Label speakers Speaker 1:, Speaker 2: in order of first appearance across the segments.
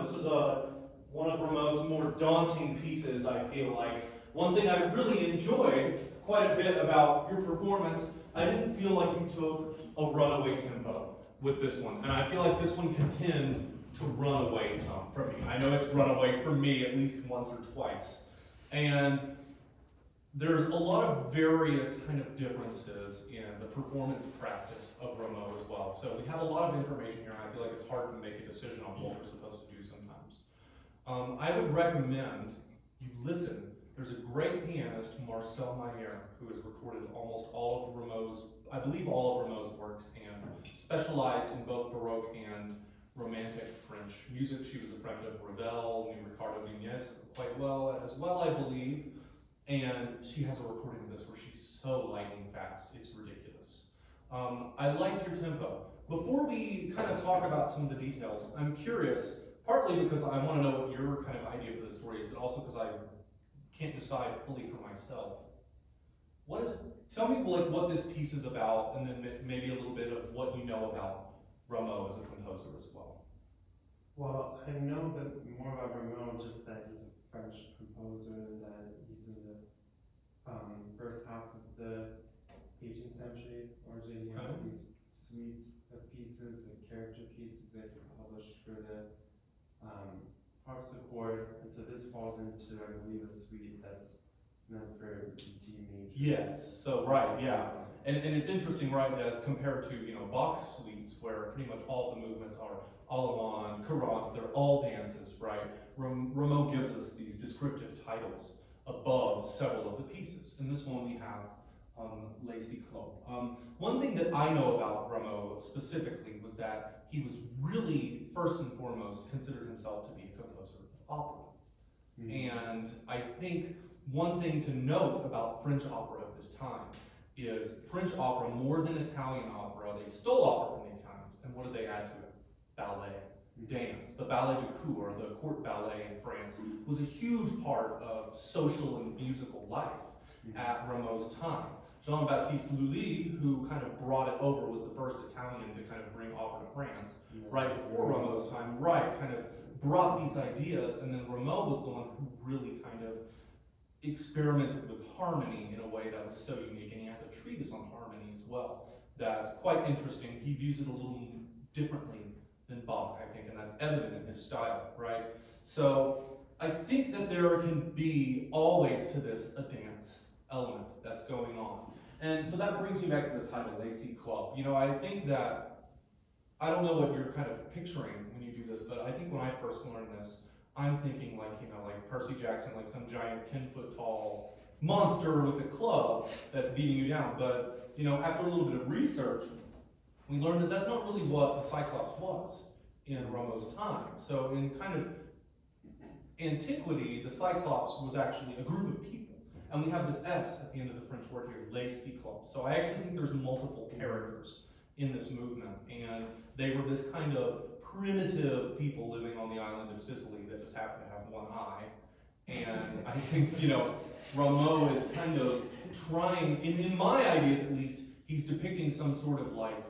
Speaker 1: This is one of Rameau's more daunting pieces, I feel like. One thing I really enjoyed quite a bit about your performance, I didn't feel like you took a runaway tempo with this one. And I feel like this one can tend to run away some from me. I know it's run away from me at least once or twice. And there's a lot of various kind of differences in the performance practice of Rameau as well. So we have a lot of information here, and I feel like it's hard to make a decision on what we're supposed to do sometimes. I would recommend you listen. There's a great pianist, Marcel Mayer, who has recorded almost all of Rameau's, I believe all of Rameau's works, and specialized in both Baroque and Romantic French music. She was a friend of Ravel, knew Ricardo Nunez quite well as well, I believe. And she has a recording of this where she's so lightning fast, it's ridiculous. I liked your tempo. Before we kind of talk about some of the details, I'm curious, partly because I want to know what your kind of idea for the story is, but also because I can't decide fully for myself. Tell me like what this piece is about, and then maybe a little bit of what you know about Rameau as a composer as well.
Speaker 2: Well, I know more about Rameau, just that he's a French composer, that he's in the first half of the 18th century. Originally, he had these suites of pieces and character pieces that he published for the harpsichord, and so this falls into, I believe, a suite that's meant for D major.
Speaker 1: Yes, so right, yeah. And it's interesting, right, as compared to, Bach's suites, where pretty much all the movements are allemande, courante, they're all dances, right? Rameau gives us these descriptive titles above several of the pieces. In this one we have Les Cyclopes. One thing that I know about Rameau specifically was that he was really, first and foremost, considered himself to be a composer of opera. Mm-hmm. And I think one thing to note about French opera at this time is French opera, more than Italian opera, they stole opera from the Italians, and what did they add to it? Ballet, dance. The ballet de cour, the court ballet in France, was a huge part of social and musical life at Rameau's time. Jean-Baptiste Lully, who kind of brought it over, was the first Italian to kind of bring opera to France, right before Rameau's time, kind of brought these ideas, and then Rameau was the one who really kind of experimented with harmony in a way that was so unique, and he has a treatise on harmony as well that's quite interesting. He views it a little differently than Bach, I think, and that's evident in his style, right? So I think that there can be always to this a dance element that's going on. And so that brings me back to the title, Les Cyclopes. I think that, I don't know what you're kind of picturing when you do this, but I think when I first learned this, I'm thinking like Percy Jackson, like some giant 10-foot tall monster with a club that's beating you down. But, after a little bit of research, we learned that that's not really what the Cyclops was in Rameau's time. So in kind of antiquity, the Cyclops was actually a group of people. And we have this S at the end of the French word here, les Cyclopes. So I actually think there's multiple characters in this movement. And they were this kind of primitive people living on the island of Sicily that just happened to have one eye. And I think, Rameau is kind of trying, in my ideas at least, he's depicting some sort of like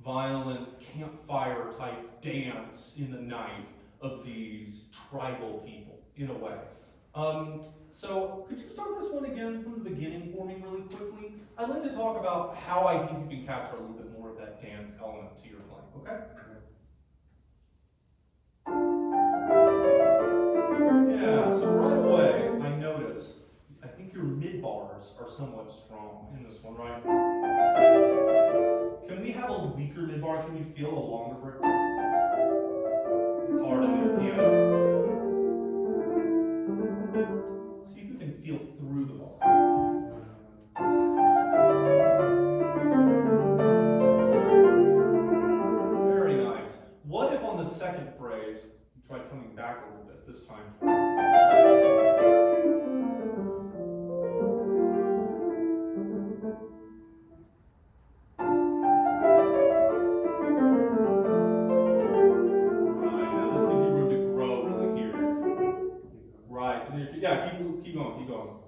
Speaker 1: violent campfire type dance in the night of these tribal people, in a way. So could you start this one again from the beginning for me really quickly? I'd like to talk about how I think you can capture a little bit more of that dance element to your playing, okay? Yeah, so right away, I notice, I think your mid-bars are somewhat strong in this one, right? Can we have a weaker mid-bar? Can you feel a longer for it? It's hard in this piano. See if you can feel through the bar. Very nice. What if on the second phrase, you tried coming back a little bit this time? Yeah, keep going.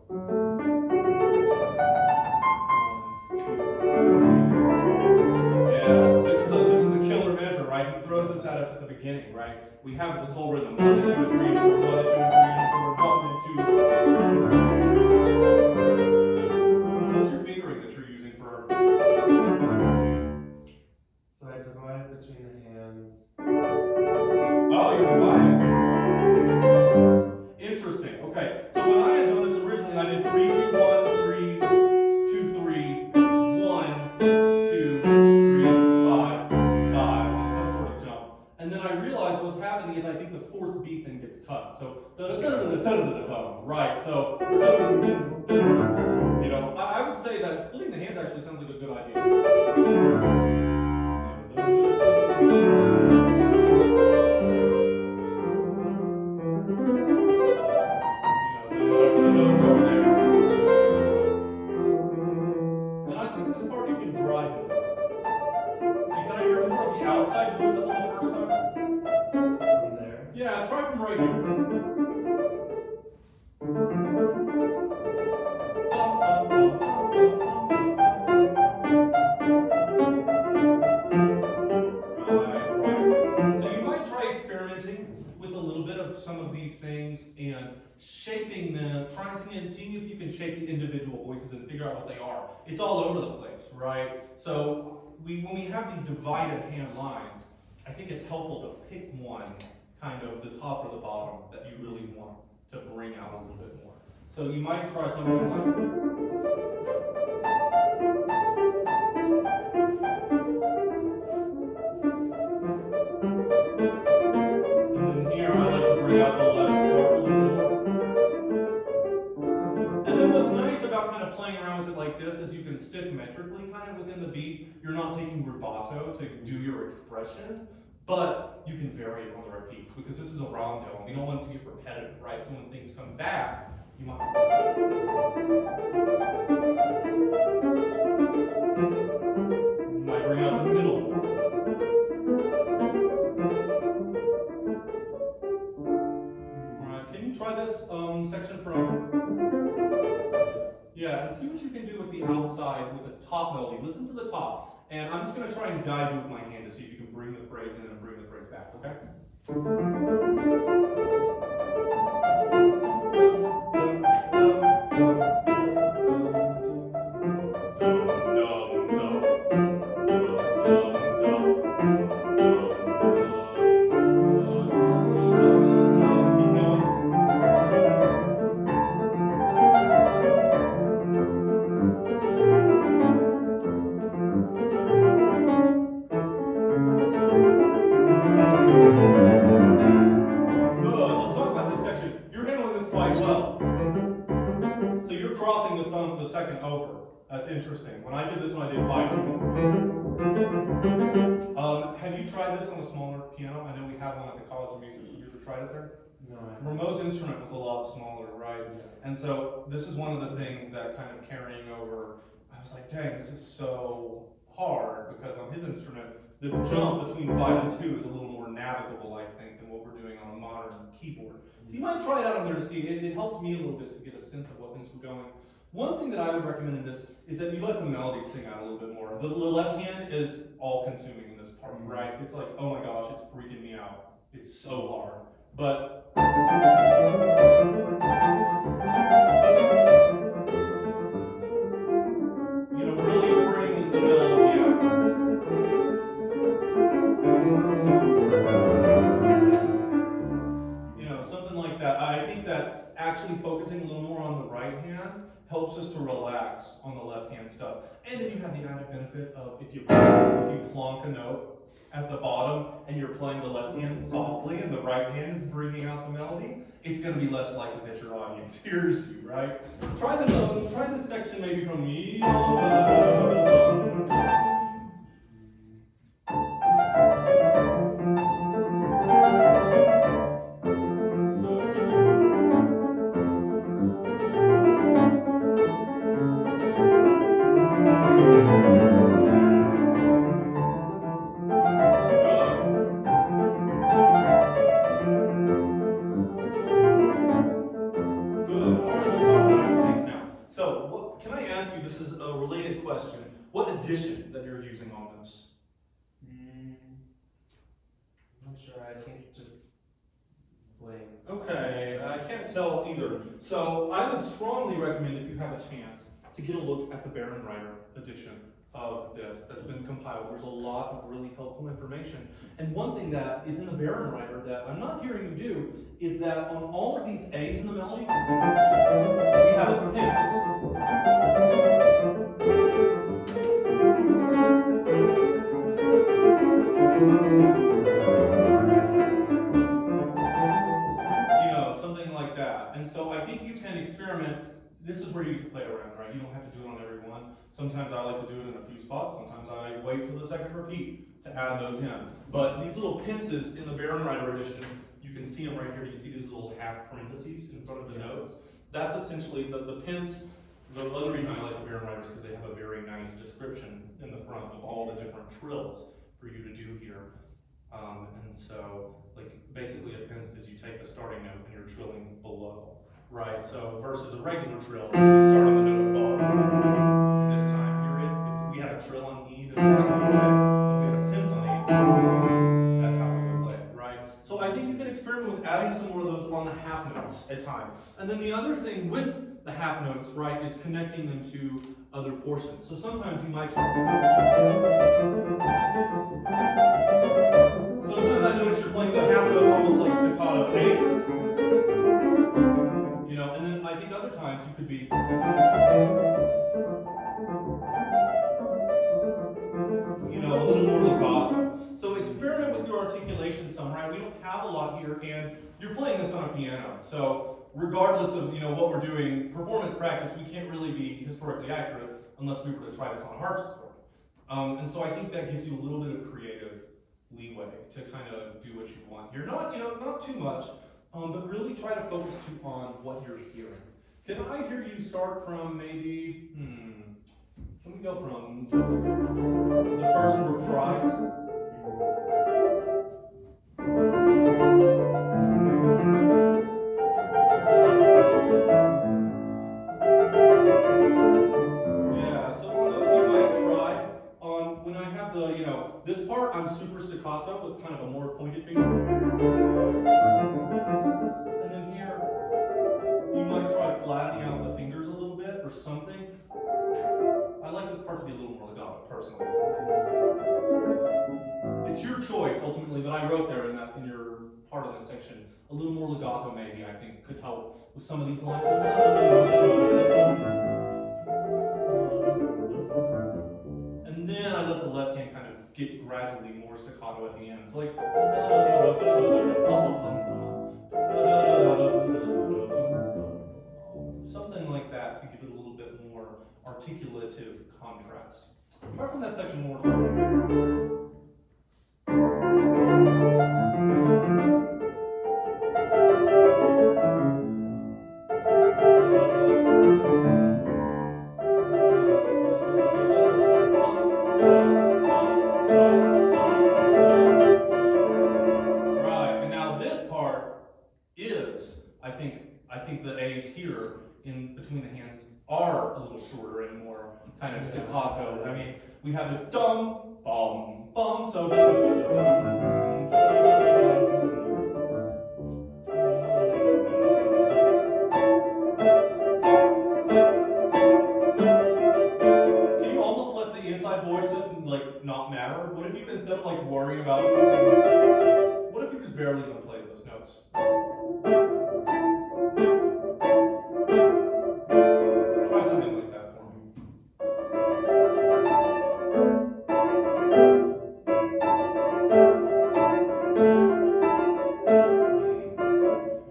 Speaker 1: 1, 2. Yeah, this is a killer measure, right? He throws this out at us at the beginning, right? We have this whole rhythm, 1 and 2 and 3 and 4, 1 and 2 and 3 and 4, 1 and 2. What's your fingering that you're using for?
Speaker 2: So I divide between the hands.
Speaker 1: Oh, you're dividing. Interesting. Okay. So when I had done this originally, I did 3, 2, 1, 3, 2, 3, 1, 2, 3, 5, 5, and some sort of jump. And then I realized what's happening is I think the fourth beat then gets cut. So right. So you know, I would say that splitting the hands actually sounds like a good idea. Outside voices on the first time?
Speaker 2: From there.
Speaker 1: Yeah, try from right here. Right. So you might try experimenting with a little bit of some of these things and shaping them, trying and seeing if you can shape the individual voices and figure out what they are. It's all over the place, right? So when we have these divided hand lines, I think it's helpful to pick one, kind of the top or the bottom, that you really want to bring out a little bit more. So you might try something like, and then here I like to bring out the left part a little more. And then what's nice about kind of playing around with it like this is you can stick metrically kind of within the beat. You're not taking rubato to do your expression, but you can vary it on the repeats because this is a rondeau and we don't want it to get repetitive, right? So when things come back, you might bring out the middle more. Alright, can you try this section from? Yeah, and see what you can do with the outside, with the top melody. Listen for the top. And I'm just going to try and guide you with my hand to see if you can bring the phrase in and bring the phrase back, okay? The second over. That's interesting. When I did this one, I did 5 2 1. Have you tried this on a smaller piano? I know we have one at the College of Music. Have you ever tried it there?
Speaker 2: No.
Speaker 1: Rameau's instrument was a lot smaller, right? Yeah. And so this is one of the things that kind of carrying over. I was like, dang, this is so hard because on his instrument, this jump between 5 and 2 is a little more navigable, I think, than what we're doing on a modern keyboard. So you might try it out on there to see. It helped me a little bit to get a sense of what things were going. One thing that I would recommend in this is that you let the melody sing out a little bit more. The left hand is all-consuming in this part, right? It's like, oh my gosh, it's freaking me out. It's so hard. But you know, really bring the melody out. You know, something like that. I think that actually focusing a little more on the right hand helps us to relax on the left-hand stuff. And then you have the added benefit of if you plonk a note at the bottom and you're playing the left hand softly and the right hand is bringing out the melody, it's going to be less likely that your audience hears you, right? Try this section maybe from me. Question. What addition that you're using on this?
Speaker 2: not sure, I think just it's blank.
Speaker 1: Okay, I can't tell either. So I would strongly recommend, if you have a chance, to get a look at the Baron Writer edition of this that's been compiled. There's a lot of really helpful information. And one thing that is in the Baron Writer that I'm not hearing you do is that on all of these A's in the melody, we have a pinch. Something like that. And so I think you can experiment. This is where you get to play around, right? You don't have to do it on every one. Sometimes I like to do it in a few spots. Sometimes I wait till the second repeat to add those in. But these little pinces in the Baron Writer edition, you can see them right here. You see these little half parentheses in front of the notes. That's essentially the pince. The other reason I like the Baron Writer is because they have a very nice description in the front of all the different trills for you to do here. And so, like, basically a pince is you take the starting note and you're trilling below, right? So versus a regular trill, you start on the note above. In this time period, if we had a trill on E, this is how we would play it. If we had a pince on E, that's how we would play it, right? So I think you can experiment with adding some more of those on the half notes at time. And then the other thing with the half notes, right, is connecting them to other portions. So sometimes you might Sometimes I notice you're playing the half notes almost like staccato eights. And then I think other times you could be a little more legato. So experiment with your articulation some, right? We don't have a lot here, and you're playing this on a piano. So regardless of what we're doing, performance practice, we can't really be historically accurate unless we were to try this on a harpsichord. And so I think that gives you a little bit of creative leeway to kind of do what you want here. Not too much, but really try to focus on what you're hearing. Can I hear you start from maybe, can we go from the first reprise? Yeah, so on those you might try. When I have this part, I'm super staccato with kind of a more pointed finger. And then here, you might try flattening out the fingers a little bit or something. I like this part to be a little more legato, personally. It's your choice, ultimately, but I wrote there in your part of this section, a little more legato maybe, I think, could help with some of these lines. And then I let the left hand kind of get gradually more staccato at the end. It's like something like that to give it a little bit more articulative contrast. Try from that section more time. I think the A's here in between the hands are a little shorter and more kind of staccato. I mean, we have this dum, bum, bum, so can you almost let the inside voices not matter? What if you instead of worrying about what if you're just barely gonna play those notes? Try something like that for me.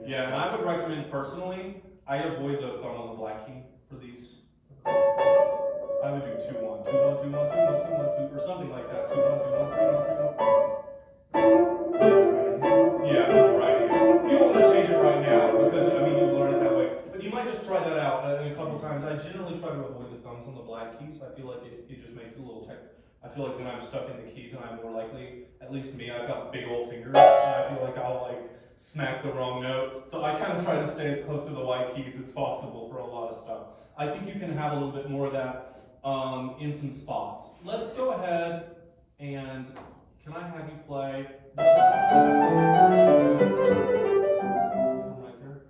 Speaker 1: Yeah, and I would recommend personally, I avoid the thumb on the black key for these. I would do 2-1, 2-1, 2-1, 2-1, 2-1, 2-1, 2, or something like that. 2-1, 2-1, 3-1, 3-1. Yeah, for the right hand. You don't want to change it right now because you've learned it that way. But you might just try that out a couple times. I generally try to avoid the thumbs on the black keys. I feel like it just makes it a little I feel like then I'm stuck in the keys and I'm more likely, at least me, I've got big old fingers and I feel like I'll smack the wrong note. So I kind of try to stay as close to the white keys as possible for a lot of stuff. I think you can have a little bit more of that in some spots. Let's go ahead and can I have you play right here?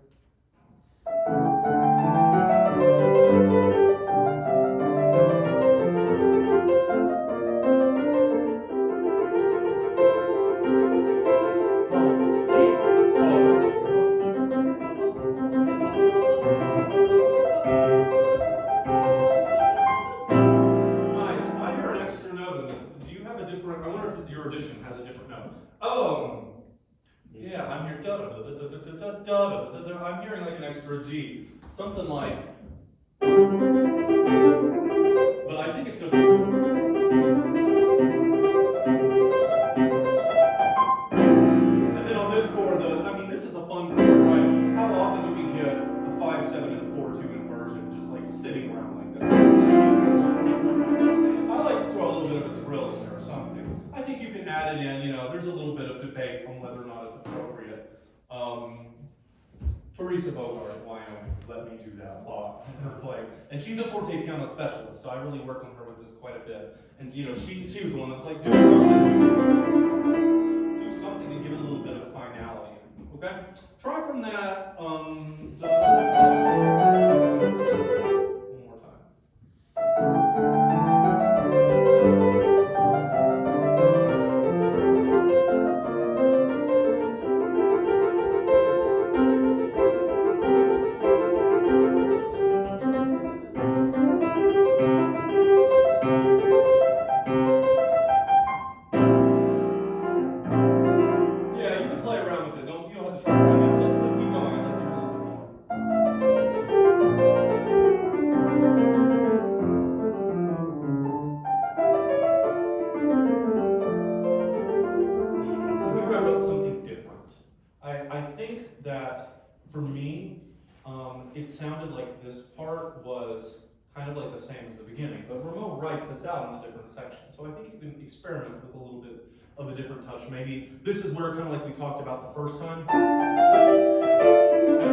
Speaker 1: Nice. I hear an extra note in this. Do you have a different? I wonder if your edition has a different note. Yeah, I'm here. Da da da da da da da da da da. I'm hearing like an extra G, something like. But I think it's just. And then on this chord, this is a fun chord, right? How often do we get a 5/7 and a 4/2 inversion just like sitting around like this? I like to throw a little bit of a trill in there or something. I think you can add it in, there's a little bit of debate on whether or not it's appropriate. Teresa Bogart at Wyoming let me do that a lot in her playing. And she's a forte piano specialist, so I really worked on her with this quite a bit. And she was the one that was like, do something to give it a little bit of finality. Okay? Try from that. One more time. Yeah, you can play around with it. You don't have to try right now. Let's keep going. I'd like to hear a little more. So here I wrote something different. I think that for me, it sounded like this part was kind of like the same as the beginning, but Rameau writes this out in a different section. So I think you can experiment with a little bit of a different touch. Maybe this is where, kind of like we talked about the first time, at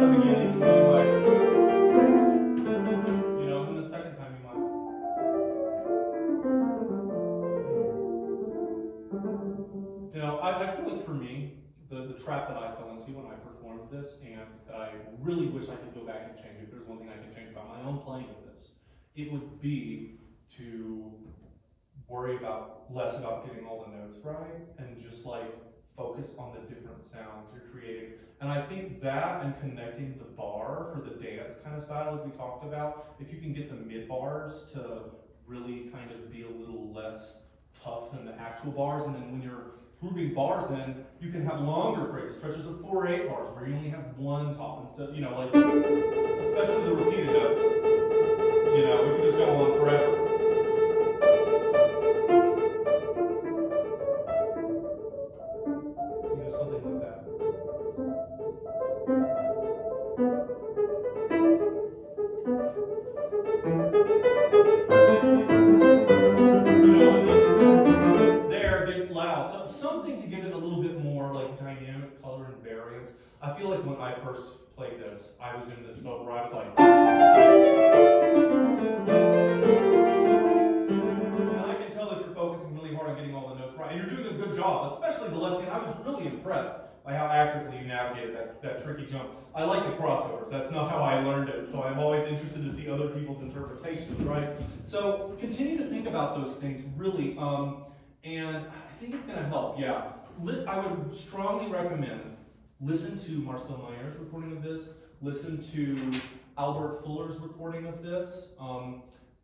Speaker 1: the beginning, you might, and then the second time you might. I feel like for me, the trap that I fell into when I performed this, and that I really wish I could go back and change, if there's one thing I could change about my own playing of this, it would be to worry less about getting all the notes right, and just like focus on the different sounds you're creating. And I think that and connecting the bar for the dance kind of style that we talked about, if you can get the mid bars to really kind of be a little less tough than the actual bars, and then when you're grouping bars in, you can have longer phrases, stretches of 4/8 bars, where you only have one top instead, especially the repeated notes. We can just go on forever. Something like that. There, get loud. So something to give it a little bit more like dynamic color and variance. I feel like when I first played this, I was in this mode where I was like, and I can tell that you're focusing really hard on getting all the notes right, and you're doing a good job, especially the left hand. I was really impressed by how accurately you navigated that tricky jump. I like the crossovers. That's not how I learned it, so I'm always interested to see other people's interpretations, right? So continue to think about those things, really, and I think it's going to help, yeah. I would strongly recommend listen to Marcel Mayer's recording of this, listen to Albert Fuller's recording of this,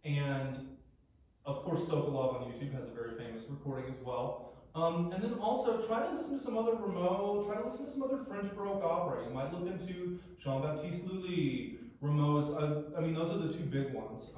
Speaker 1: and of course Sokolov on YouTube has a very famous recording as well. And then also try to listen to some other Rameau, try to listen to some other French Baroque opera. You might look into Jean-Baptiste Lully, Rameau's, those are the two big ones.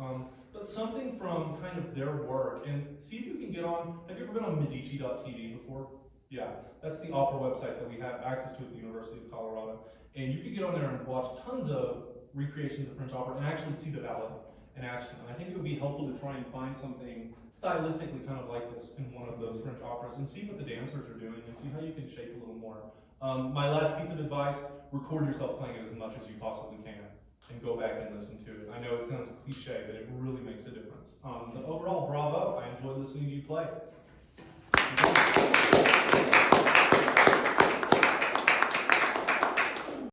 Speaker 1: But something from kind of their work, and see if you can get on, have you ever been on Medici.tv before? Yeah, that's the opera website that we have access to at the University of Colorado. And you can get on there and watch tons of recreations of French opera and actually see the ballet in action. And I think it would be helpful to try and find something stylistically kind of like this in one of those French operas and see what the dancers are doing and see how you can shape a little more. My last piece of advice, record yourself playing it as much as you possibly can and go back and listen to it. I know it sounds cliche, but it really makes a difference. But overall, bravo. I enjoyed listening to you play.